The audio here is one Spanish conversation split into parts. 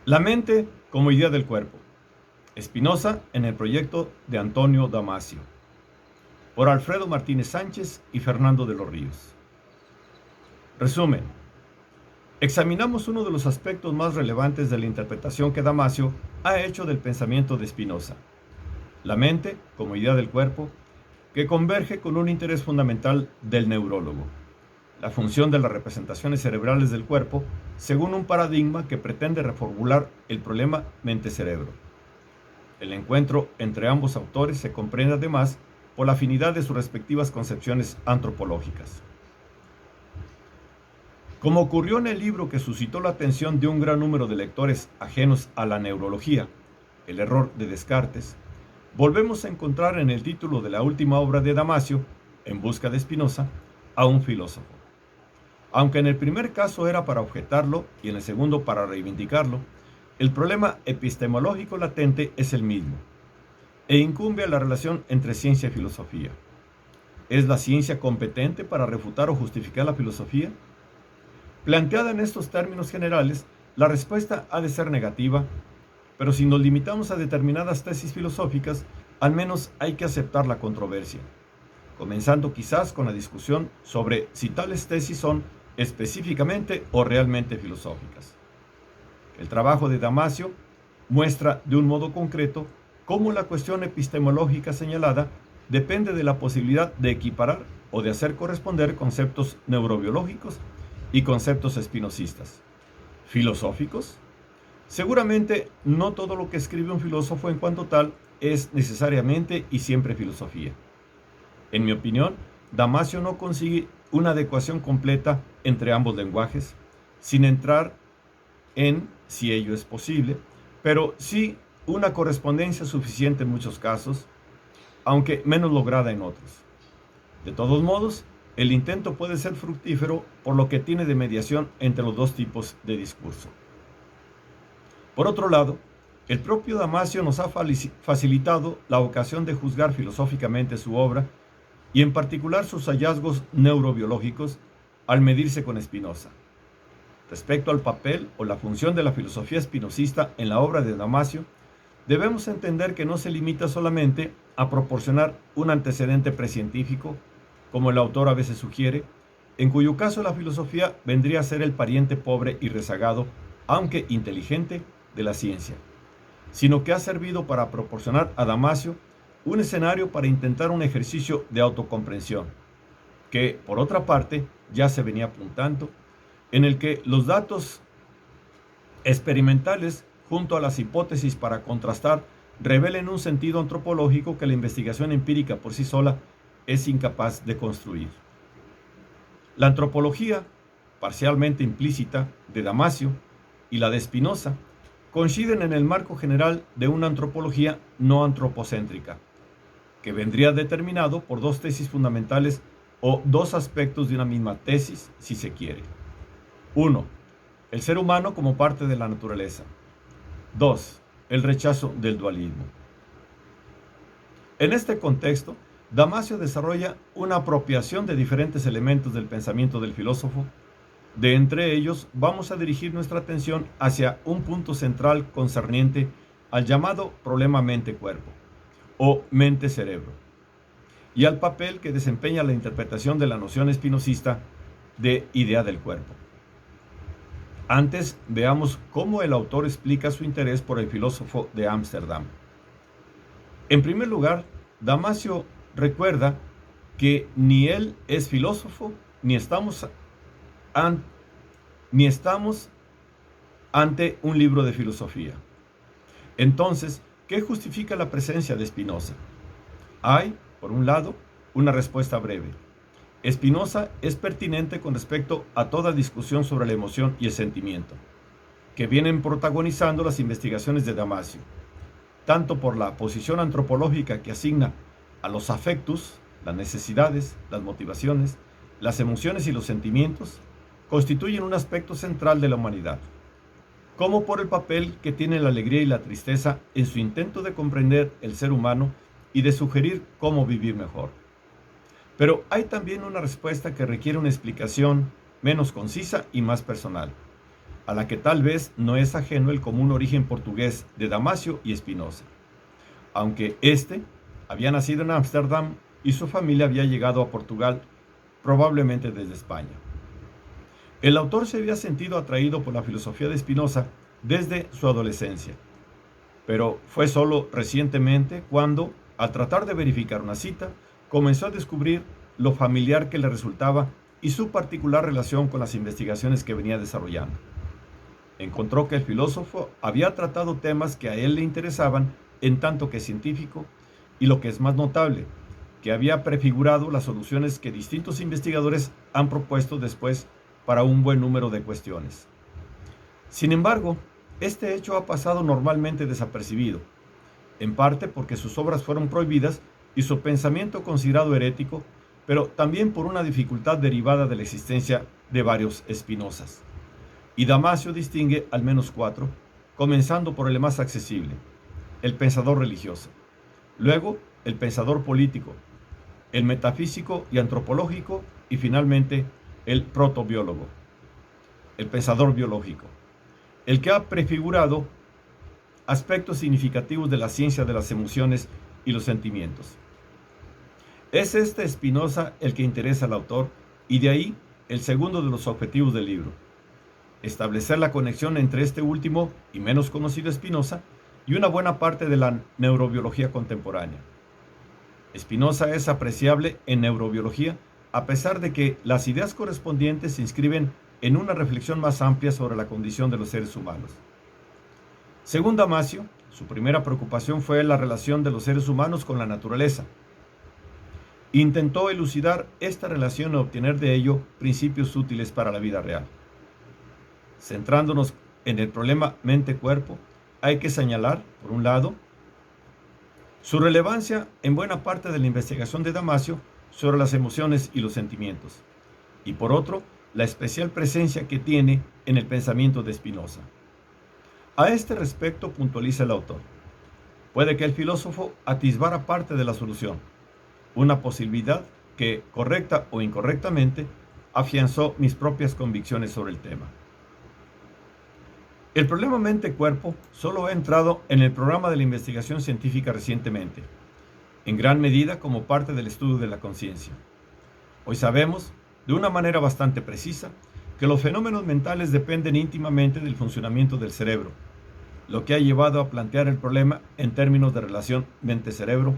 La mente como idea del cuerpo. Spinoza en el proyecto de Antonio Damasio. Por Alfredo Martínez Sánchez y Fernando de los Ríos. Resumen. Examinamos uno de los aspectos más relevantes de la interpretación que Damasio ha hecho del pensamiento de Spinoza. La mente como idea del cuerpo, que converge con un interés fundamental del neurólogo. La función de las representaciones cerebrales del cuerpo según un paradigma que pretende reformular el problema mente-cerebro. El encuentro entre ambos autores se comprende además por la afinidad de sus respectivas concepciones antropológicas. Como ocurrió en el libro que suscitó la atención de un gran número de lectores ajenos a la neurología, El error de Descartes, volvemos a encontrar en el título de la última obra de Damasio, En busca de Spinoza, a un filósofo. Aunque en el primer caso era para objetarlo y en el segundo para reivindicarlo, el problema epistemológico latente es el mismo, e incumbe a la relación entre ciencia y filosofía. ¿Es la ciencia competente para refutar o justificar la filosofía? Planteada en estos términos generales, la respuesta ha de ser negativa, pero si nos limitamos a determinadas tesis filosóficas, al menos hay que aceptar la controversia, comenzando quizás con la discusión sobre si tales tesis son específicamente o realmente filosóficas. El trabajo de Damasio muestra de un modo concreto cómo la cuestión epistemológica señalada depende de la posibilidad de equiparar o de hacer corresponder conceptos neurobiológicos y conceptos espinocistas. ¿Filosóficos? Seguramente no todo lo que escribe un filósofo en cuanto tal es necesariamente y siempre filosofía. En mi opinión, Damasio no consigue una adecuación completa entre ambos lenguajes, sin entrar en si ello es posible, pero sí una correspondencia suficiente en muchos casos, aunque menos lograda en otros. De todos modos, el intento puede ser fructífero por lo que tiene de mediación entre los dos tipos de discurso. Por otro lado, el propio Damasio nos ha facilitado la ocasión de juzgar filosóficamente su obra y en particular sus hallazgos neurobiológicos al medirse con Spinoza. Respecto al papel o la función de la filosofía espinosista en la obra de Damasio, debemos entender que no se limita solamente a proporcionar un antecedente precientífico, como el autor a veces sugiere, en cuyo caso la filosofía vendría a ser el pariente pobre y rezagado, aunque inteligente, de la ciencia, sino que ha servido para proporcionar a Damasio un escenario para intentar un ejercicio de autocomprensión, que, por otra parte, ya se venía apuntando, en el que los datos experimentales junto a las hipótesis para contrastar revelen un sentido antropológico que la investigación empírica por sí sola es incapaz de construir. La antropología, parcialmente implícita, de Damasio y la de Spinoza, coinciden en el marco general de una antropología no antropocéntrica, que vendría determinado por dos tesis fundamentales o dos aspectos de una misma tesis, si se quiere. 1. El ser humano como parte de la naturaleza. 2. El rechazo del dualismo. En este contexto, Damasio desarrolla una apropiación de diferentes elementos del pensamiento del filósofo. De entre ellos, vamos a dirigir nuestra atención hacia un punto central concerniente al llamado problema mente-cuerpo o mente-cerebro, y al papel que desempeña la interpretación de la noción espinosista de idea del cuerpo. Antes, veamos cómo el autor explica su interés por el filósofo de Ámsterdam. En primer lugar, Damasio recuerda que ni él es filósofo, ni estamos ante un libro de filosofía. Entonces, ¿qué justifica la presencia de Spinoza? Hay, por un lado, una respuesta breve. Spinoza es pertinente con respecto a toda discusión sobre la emoción y el sentimiento, que vienen protagonizando las investigaciones de Damasio, tanto por la posición antropológica que asigna a los afectus, las necesidades, las motivaciones, las emociones y los sentimientos, constituyen un aspecto central de la humanidad, como por el papel que tiene la alegría y la tristeza en su intento de comprender el ser humano y de sugerir cómo vivir mejor. Pero hay también una respuesta que requiere una explicación menos concisa y más personal, a la que tal vez no es ajeno el común origen portugués de Damasio y Spinoza, aunque éste había nacido en Ámsterdam y su familia había llegado a Portugal probablemente desde España. El autor se había sentido atraído por la filosofía de Spinoza desde su adolescencia, pero fue solo recientemente cuando, al tratar de verificar una cita, comenzó a descubrir lo familiar que le resultaba y su particular relación con las investigaciones que venía desarrollando. Encontró que el filósofo había tratado temas que a él le interesaban en tanto que científico, y lo que es más notable, que había prefigurado las soluciones que distintos investigadores han propuesto después para un buen número de cuestiones. Sin embargo, este hecho ha pasado normalmente desapercibido, en parte porque sus obras fueron prohibidas y su pensamiento considerado herético, pero también por una dificultad derivada de la existencia de varios Spinozas. Y Damasio distingue al menos 4, comenzando por el más accesible, el pensador religioso, luego el pensador político, el metafísico y antropológico, y finalmente el protobiólogo, el pensador biológico, el que ha prefigurado aspectos significativos de la ciencia de las emociones y los sentimientos. Es este Spinoza el que interesa al autor, y de ahí el segundo de los objetivos del libro: establecer la conexión entre este último y menos conocido Spinoza y una buena parte de la neurobiología contemporánea. Spinoza es apreciable en neurobiología a pesar de que las ideas correspondientes se inscriben en una reflexión más amplia sobre la condición de los seres humanos. Según Damasio, su primera preocupación fue la relación de los seres humanos con la naturaleza. Intentó elucidar esta relación y obtener de ello principios útiles para la vida real. Centrándonos en el problema mente-cuerpo, hay que señalar, por un lado, su relevancia en buena parte de la investigación de Damasio sobre las emociones y los sentimientos, y por otro, la especial presencia que tiene en el pensamiento de Spinoza. A este respecto puntualiza el autor: puede que el filósofo atisbara parte de la solución, una posibilidad que, correcta o incorrectamente, afianzó mis propias convicciones sobre el tema. El problema mente-cuerpo solo ha entrado en el programa de la investigación científica recientemente, en gran medida como parte del estudio de la conciencia. Hoy sabemos, de una manera bastante precisa, que los fenómenos mentales dependen íntimamente del funcionamiento del cerebro, lo que ha llevado a plantear el problema en términos de relación mente-cerebro,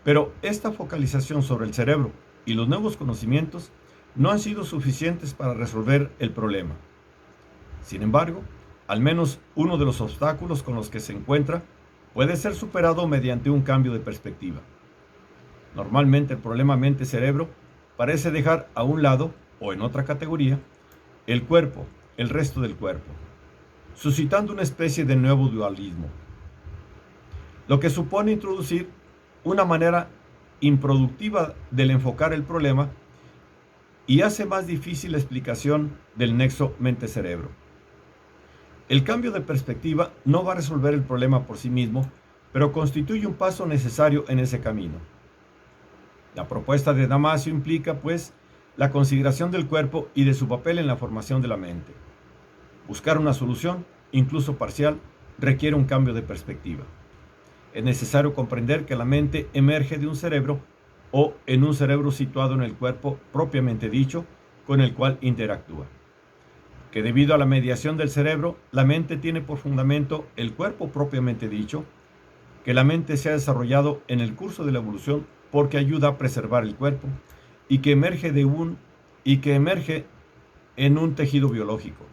pero esta focalización sobre el cerebro y los nuevos conocimientos no han sido suficientes para resolver el problema. Sin embargo, al menos uno de los obstáculos con los que se encuentra puede ser superado mediante un cambio de perspectiva. Normalmente el problema mente-cerebro parece dejar a un lado, o en otra categoría, el cuerpo, el resto del cuerpo, suscitando una especie de nuevo dualismo, lo que supone introducir una manera improductiva del enfocar el problema y hace más difícil la explicación del nexo mente-cerebro. El cambio de perspectiva no va a resolver el problema por sí mismo, pero constituye un paso necesario en ese camino. La propuesta de Damasio implica, pues, la consideración del cuerpo y de su papel en la formación de la mente. Buscar una solución, incluso parcial, requiere un cambio de perspectiva. Es necesario comprender que la mente emerge de un cerebro o en un cerebro situado en el cuerpo propiamente dicho, con el cual interactúa. Que debido a la mediación del cerebro, la mente tiene por fundamento el cuerpo propiamente dicho, que la mente se ha desarrollado en el curso de la evolución porque ayuda a preservar el cuerpo y que emerge en un tejido biológico,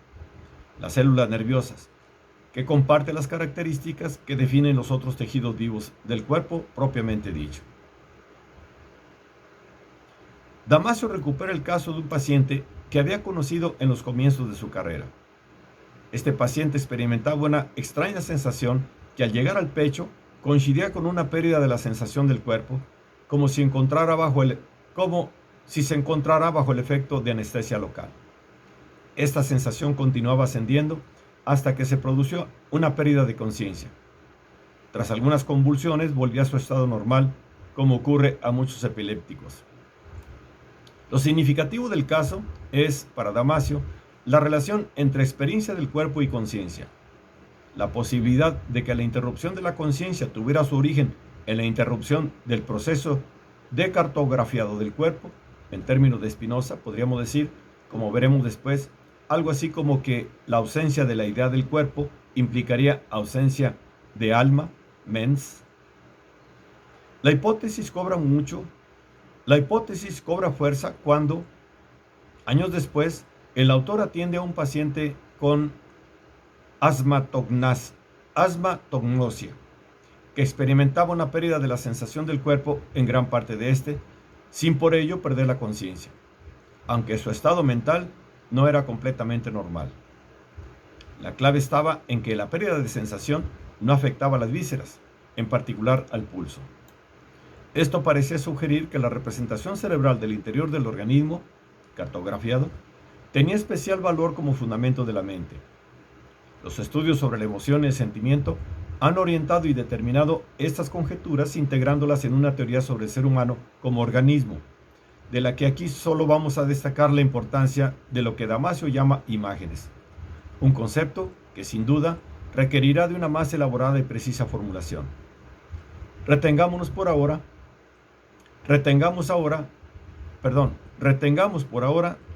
las células nerviosas, que comparte las características que definen los otros tejidos vivos del cuerpo propiamente dicho. Damasio recupera el caso de un paciente que había conocido en los comienzos de su carrera. Este paciente experimentaba una extraña sensación que al llegar al pecho coincidía con una pérdida de la sensación del cuerpo, como si se encontrara bajo el efecto de anestesia local. Esta sensación continuaba ascendiendo hasta que se produjo una pérdida de conciencia. Tras algunas convulsiones volvió a su estado normal, como ocurre a muchos epilépticos. Lo significativo del caso es, para Damasio, la relación entre experiencia del cuerpo y conciencia. La posibilidad de que la interrupción de la conciencia tuviera su origen en la interrupción del proceso de cartografiado del cuerpo, en términos de Spinoza, podríamos decir, como veremos después, algo así como que la ausencia de la idea del cuerpo implicaría ausencia de alma, mens. La hipótesis cobra fuerza cuando, años después, el autor atiende a un paciente con asmatognosia, que experimentaba una pérdida de la sensación del cuerpo en gran parte de este, sin por ello perder la conciencia, aunque su estado mental no era completamente normal. La clave estaba en que la pérdida de sensación no afectaba a las vísceras, en particular al pulso. Esto parecía sugerir que la representación cerebral del interior del organismo, cartografiado, tenía especial valor como fundamento de la mente. Los estudios sobre la emoción y el sentimiento han orientado y determinado estas conjeturas integrándolas en una teoría sobre el ser humano como organismo, de la que aquí solo vamos a destacar la importancia de lo que Damasio llama imágenes, un concepto que sin duda requerirá de una más elaborada y precisa formulación. Retengamos por ahora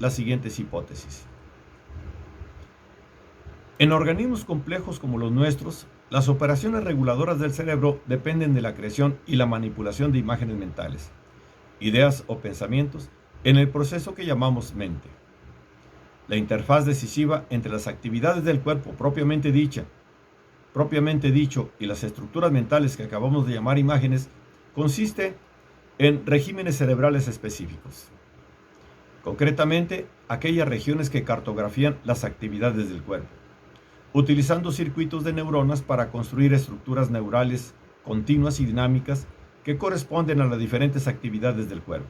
las siguientes hipótesis. En organismos complejos como los nuestros, las operaciones reguladoras del cerebro dependen de la creación y la manipulación de imágenes mentales, ideas o pensamientos en el proceso que llamamos mente. La interfaz decisiva entre las actividades del cuerpo propiamente dicho y las estructuras mentales que acabamos de llamar imágenes consiste en regímenes cerebrales específicos. Concretamente, aquellas regiones que cartografían las actividades del cuerpo, utilizando circuitos de neuronas para construir estructuras neurales continuas y dinámicas que corresponden a las diferentes actividades del cuerpo.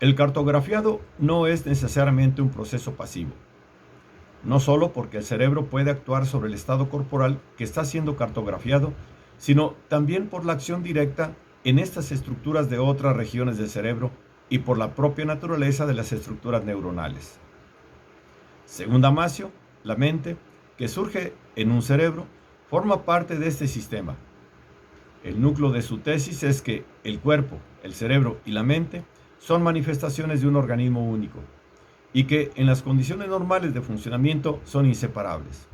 El cartografiado no es necesariamente un proceso pasivo, no solo porque el cerebro puede actuar sobre el estado corporal que está siendo cartografiado, sino también por la acción directa en estas estructuras de otras regiones del cerebro y por la propia naturaleza de las estructuras neuronales. Según Damasio, la mente, que surge en un cerebro, forma parte de este sistema. El núcleo de su tesis es que el cuerpo, el cerebro y la mente son manifestaciones de un organismo único y que en las condiciones normales de funcionamiento son inseparables,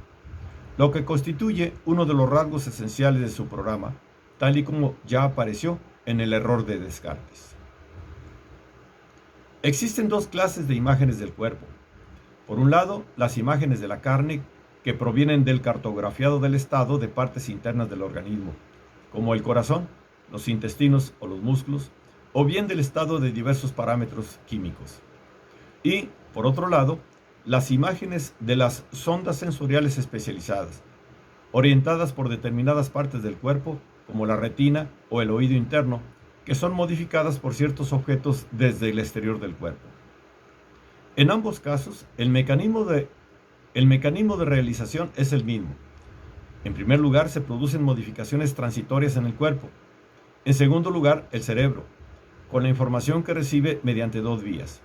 lo que constituye uno de los rasgos esenciales de su programa, tal y como ya apareció en el error de Descartes. Existen dos clases de imágenes del cuerpo. Por un lado, las imágenes de la carne que provienen del cartografiado del estado de partes internas del organismo, como el corazón, los intestinos o los músculos, o bien del estado de diversos parámetros químicos. Y, por otro lado, las imágenes de las sondas sensoriales especializadas, orientadas por determinadas partes del cuerpo, como la retina o el oído interno, que son modificadas por ciertos objetos desde el exterior del cuerpo. En ambos casos, el mecanismo de realización es el mismo. En primer lugar, se producen modificaciones transitorias en el cuerpo. En segundo lugar, el cerebro, con la información que recibe mediante dos vías,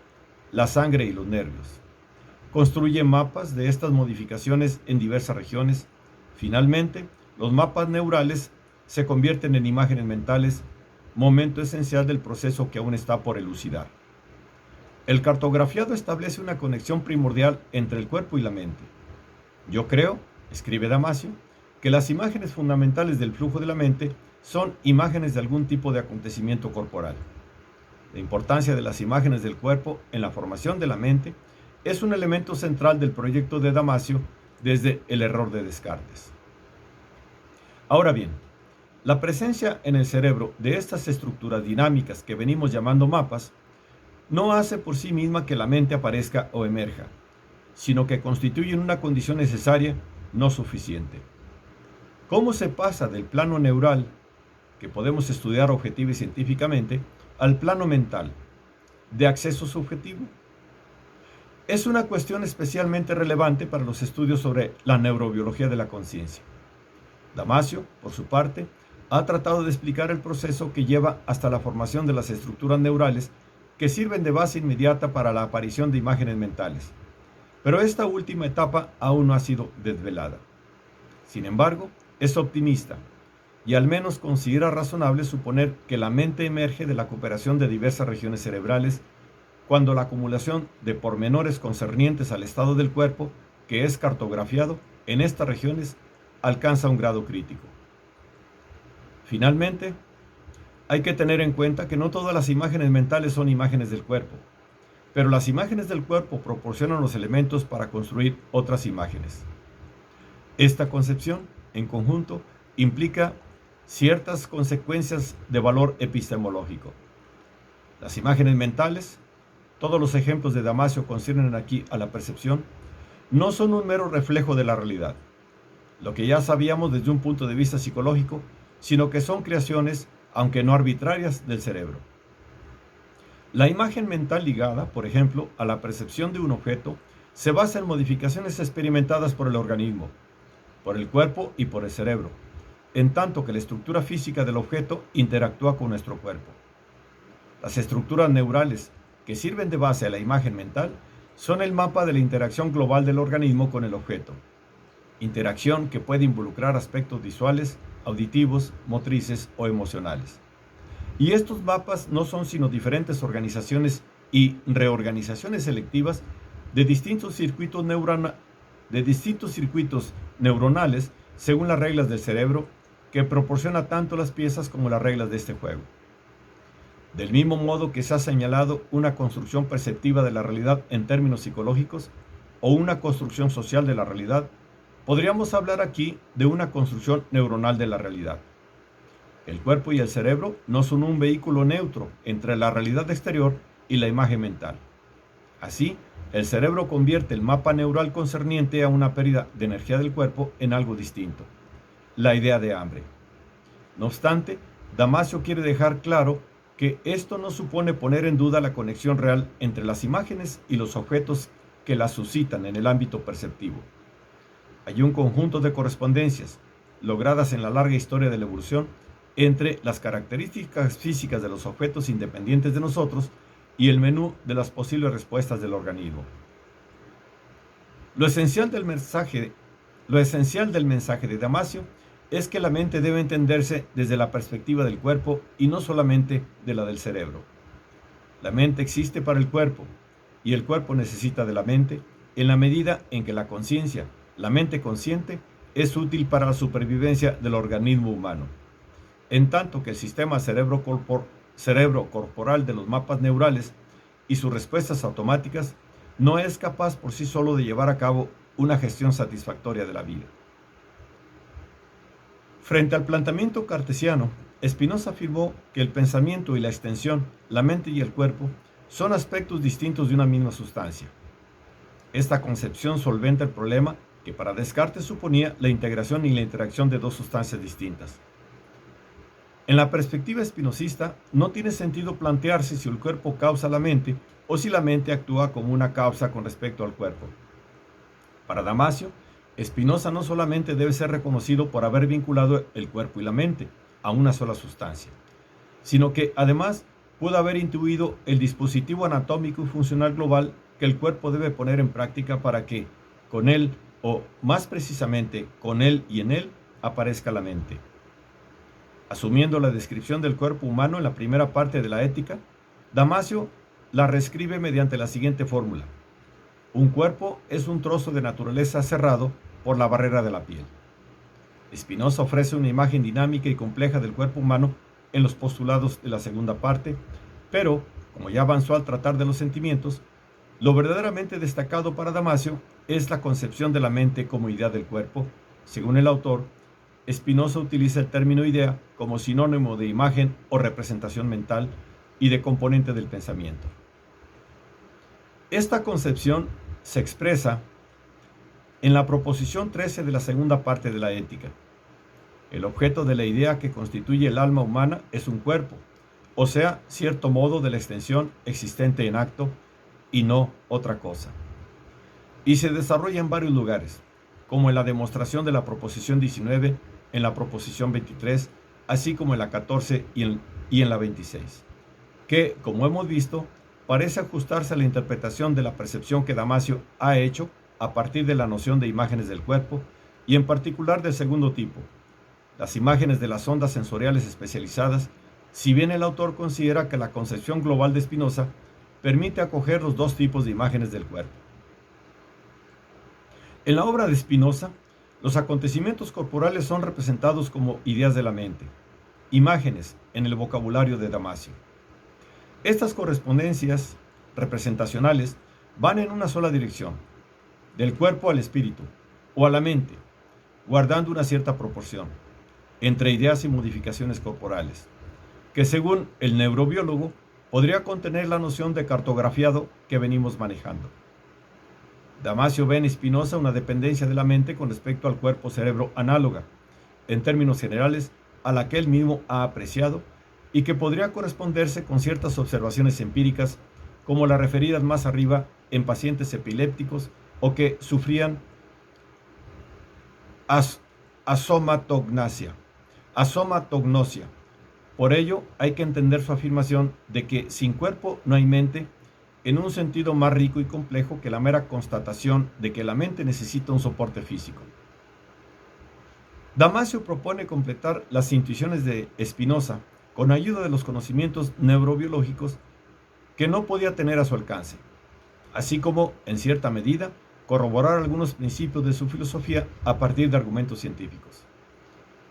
la sangre y los nervios. Construye mapas de estas modificaciones en diversas regiones. Finalmente, los mapas neurales se convierten en imágenes mentales, momento esencial del proceso que aún está por elucidar. El cartografiado establece una conexión primordial entre el cuerpo y la mente. Yo creo, escribe Damasio, que las imágenes fundamentales del flujo de la mente son imágenes de algún tipo de acontecimiento corporal. La importancia de las imágenes del cuerpo en la formación de la mente es un elemento central del proyecto de Damasio desde el error de Descartes. Ahora bien, la presencia en el cerebro de estas estructuras dinámicas que venimos llamando mapas no hace por sí misma que la mente aparezca o emerja, sino que constituyen una condición necesaria, no suficiente. ¿Cómo se pasa del plano neural, que podemos estudiar objetiva y científicamente, al plano mental, de acceso subjetivo? Es una cuestión especialmente relevante para los estudios sobre la neurobiología de la conciencia. Damasio, por su parte, ha tratado de explicar el proceso que lleva hasta la formación de las estructuras neurales que sirven de base inmediata para la aparición de imágenes mentales, pero esta última etapa aún no ha sido desvelada. Sin embargo, es optimista y al menos considera razonable suponer que la mente emerge de la cooperación de diversas regiones cerebrales cuando la acumulación de pormenores concernientes al estado del cuerpo que es cartografiado en estas regiones alcanza un grado crítico. Finalmente, hay que tener en cuenta que no todas las imágenes mentales son imágenes del cuerpo, pero las imágenes del cuerpo proporcionan los elementos para construir otras imágenes. Esta concepción, en conjunto, implica ciertas consecuencias de valor epistemológico. Las imágenes mentales, todos los ejemplos de Damasio conciernen aquí a la percepción, no son un mero reflejo de la realidad, lo que ya sabíamos desde un punto de vista psicológico, sino que son creaciones, aunque no arbitrarias, del cerebro. La imagen mental ligada, por ejemplo, a la percepción de un objeto, se basa en modificaciones experimentadas por el organismo, por el cuerpo y por el cerebro, en tanto que la estructura física del objeto interactúa con nuestro cuerpo. Las estructuras neurales que sirven de base a la imagen mental son el mapa de la interacción global del organismo con el objeto, interacción que puede involucrar aspectos visuales, auditivos, motrices o emocionales. Y estos mapas no son sino diferentes organizaciones y reorganizaciones selectivas de distintos circuitos neuronales según las reglas del cerebro que proporciona tanto las piezas como las reglas de este juego. Del mismo modo que se ha señalado una construcción perceptiva de la realidad en términos psicológicos o una construcción social de la realidad, podríamos hablar aquí de una construcción neuronal de la realidad. El cuerpo y el cerebro no son un vehículo neutro entre la realidad exterior y la imagen mental. Así, el cerebro convierte el mapa neural concerniente a una pérdida de energía del cuerpo en algo distinto, la idea de hambre. No obstante, Damasio quiere dejar claro que esto no supone poner en duda la conexión real entre las imágenes y los objetos que las suscitan en el ámbito perceptivo. Hay un conjunto de correspondencias, logradas en la larga historia de la evolución, entre las características físicas de los objetos independientes de nosotros y el menú de las posibles respuestas del organismo. Lo esencial del mensaje de Damasio es que la mente debe entenderse desde la perspectiva del cuerpo y no solamente de la del cerebro. La mente existe para el cuerpo y el cuerpo necesita de la mente en la medida en que la conciencia, la mente consciente, es útil para la supervivencia del organismo humano, en tanto que el sistema cerebro-corporal de los mapas neurales y sus respuestas automáticas no es capaz por sí solo de llevar a cabo una gestión satisfactoria de la vida. Frente al planteamiento cartesiano, Spinoza afirmó que el pensamiento y la extensión, la mente y el cuerpo, son aspectos distintos de una misma sustancia. Esta concepción solventa el problema que para Descartes suponía la integración y la interacción de dos sustancias distintas. En la perspectiva espinosista, no tiene sentido plantearse si el cuerpo causa la mente o si la mente actúa como una causa con respecto al cuerpo. Para Damasio, Spinoza no solamente debe ser reconocido por haber vinculado el cuerpo y la mente a una sola sustancia, sino que además pudo haber intuido el dispositivo anatómico y funcional global que el cuerpo debe poner en práctica para que, con él, o más precisamente, con él y en él, aparezca la mente. Asumiendo la descripción del cuerpo humano en la primera parte de la Ética, Damasio la reescribe mediante la siguiente fórmula: un cuerpo es un trozo de naturaleza cerrado por la barrera de la piel. Spinoza ofrece una imagen dinámica y compleja del cuerpo humano en los postulados de la segunda parte, pero, como ya avanzó al tratar de los sentimientos, lo verdaderamente destacado para Damasio es la concepción de la mente como idea del cuerpo. Según el autor, Spinoza utiliza el término idea como sinónimo de imagen o representación mental y de componente del pensamiento. Esta concepción se expresa en la proposición 13 de la segunda parte de la Ética. El objeto de la idea que constituye el alma humana es un cuerpo, o sea, cierto modo de la extensión existente en acto y no otra cosa. Y se desarrolla en varios lugares, como en la demostración de la proposición 19, en la proposición 23, así como en la 14 y en la 26, que, como hemos visto, parece ajustarse a la interpretación de la percepción que Damasio ha hecho a partir de la noción de imágenes del cuerpo y en particular del segundo tipo, las imágenes de las ondas sensoriales especializadas, si bien el autor considera que la concepción global de Spinoza permite acoger los dos tipos de imágenes del cuerpo. En la obra de Spinoza, los acontecimientos corporales son representados como ideas de la mente, imágenes en el vocabulario de Damasio. Estas correspondencias representacionales van en una sola dirección, del cuerpo al espíritu o a la mente, guardando una cierta proporción entre ideas y modificaciones corporales, que según el neurobiólogo podría contener la noción de cartografiado que venimos manejando. Damasio ve en Spinoza una dependencia de la mente con respecto al cuerpo-cerebro análoga, en términos generales, a la que él mismo ha apreciado y que podría corresponderse con ciertas observaciones empíricas como las referidas más arriba en pacientes epilépticos o que sufrían asomatognosia. Por ello, hay que entender su afirmación de que sin cuerpo no hay mente en un sentido más rico y complejo que la mera constatación de que la mente necesita un soporte físico. Damasio propone completar las intuiciones de Spinoza con ayuda de los conocimientos neurobiológicos que no podía tener a su alcance, así como, en cierta medida, corroborar algunos principios de su filosofía a partir de argumentos científicos.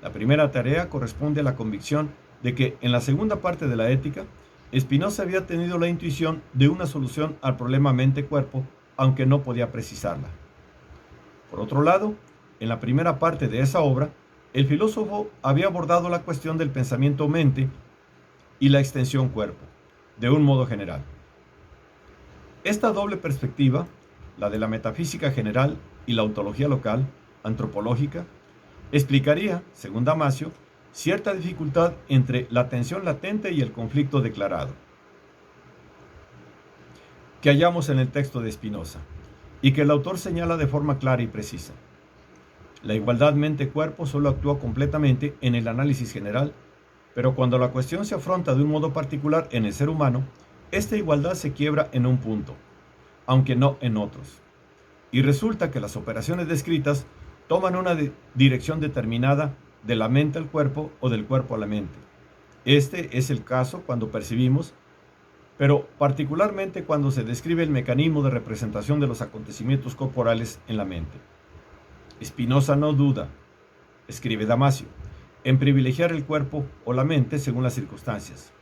La primera tarea corresponde a la convicción de que, en la segunda parte de la ética, Spinoza había tenido la intuición de una solución al problema mente-cuerpo, aunque no podía precisarla. Por otro lado, en la primera parte de esa obra, el filósofo había abordado la cuestión del pensamiento-mente y la extensión cuerpo, de un modo general. Esta doble perspectiva, la de la metafísica general y la ontología local, antropológica, explicaría, según Damasio, cierta dificultad entre la tensión latente y el conflicto declarado, que hallamos en el texto de Spinoza, y que el autor señala de forma clara y precisa. La igualdad mente-cuerpo solo actúa completamente en el análisis general, pero cuando la cuestión se afronta de un modo particular en el ser humano, esta igualdad se quiebra en un punto, aunque no en otros. Y resulta que las operaciones descritas toman una dirección determinada de la mente al cuerpo o del cuerpo a la mente. Este es el caso cuando percibimos, pero particularmente cuando se describe el mecanismo de representación de los acontecimientos corporales en la mente. Spinoza no duda, escribe Damasio, en privilegiar el cuerpo o la mente según las circunstancias.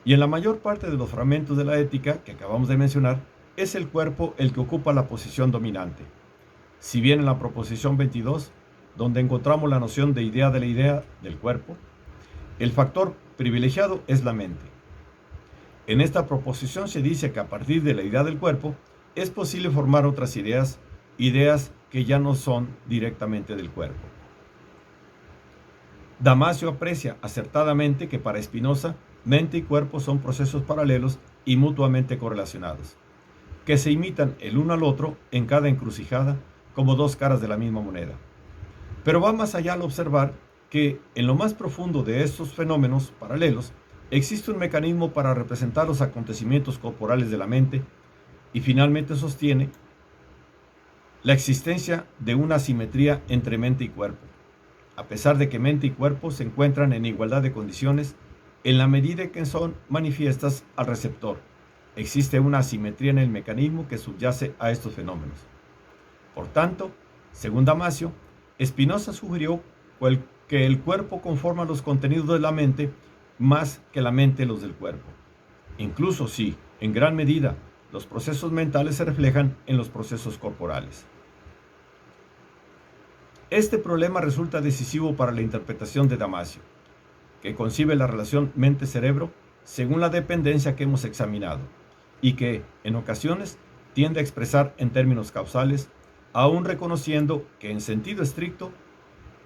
Y en la mayor parte de los fragmentos de la ética que acabamos de mencionar, es el cuerpo el que ocupa la posición dominante. Si bien en la proposición 22, donde encontramos la noción de idea de la idea del cuerpo, el factor privilegiado es la mente. En esta proposición se dice que a partir de la idea del cuerpo es posible formar otras ideas que ya no son directamente del cuerpo. Damasio aprecia acertadamente que para Spinoza, mente y cuerpo son procesos paralelos y mutuamente correlacionados, que se imitan el uno al otro en cada encrucijada como dos caras de la misma moneda. Pero va más allá al observar que en lo más profundo de estos fenómenos paralelos existe un mecanismo para representar los acontecimientos corporales de la mente y finalmente sostiene la existencia de una asimetría entre mente y cuerpo, a pesar de que mente y cuerpo se encuentran en igualdad de condiciones en la medida en que son manifiestas al receptor. Existe una asimetría en el mecanismo que subyace a estos fenómenos. Por tanto, según Damasio, Spinoza sugirió que el cuerpo conforma los contenidos de la mente más que la mente los del cuerpo. Incluso si, en gran medida, los procesos mentales se reflejan en los procesos corporales. Este problema resulta decisivo para la interpretación de Damasio, que concibe la relación mente-cerebro según la dependencia que hemos examinado y que, en ocasiones, tiende a expresar en términos causales, aún reconociendo que en sentido estricto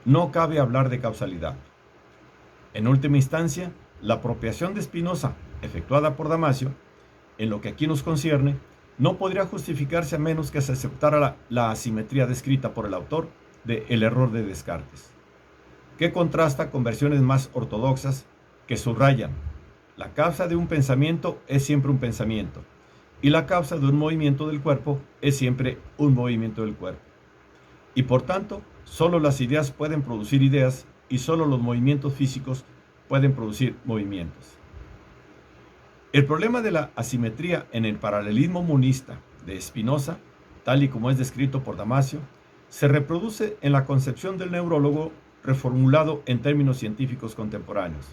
no cabe hablar de causalidad. En última instancia, la apropiación de Spinoza, efectuada por Damasio, en lo que aquí nos concierne, no podría justificarse a menos que se aceptara la asimetría descrita por el autor de El error de Descartes, que contrasta con versiones más ortodoxas que subrayan: la causa de un pensamiento es siempre un pensamiento, y la causa de un movimiento del cuerpo es siempre un movimiento del cuerpo. Y por tanto, solo las ideas pueden producir ideas y solo los movimientos físicos pueden producir movimientos. El problema de la asimetría en el paralelismo monista de Spinoza, tal y como es descrito por Damasio, se reproduce en la concepción del neurólogo reformulado en términos científicos contemporáneos.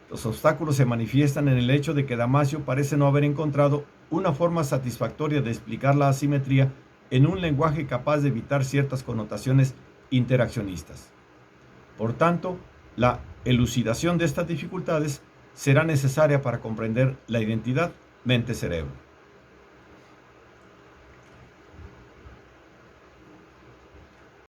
Los obstáculos se manifiestan en el hecho de que Damasio parece no haber encontrado una forma satisfactoria de explicar la asimetría en un lenguaje capaz de evitar ciertas connotaciones interaccionistas. Por tanto, la elucidación de estas dificultades será necesaria para comprender la identidad mente-cerebro.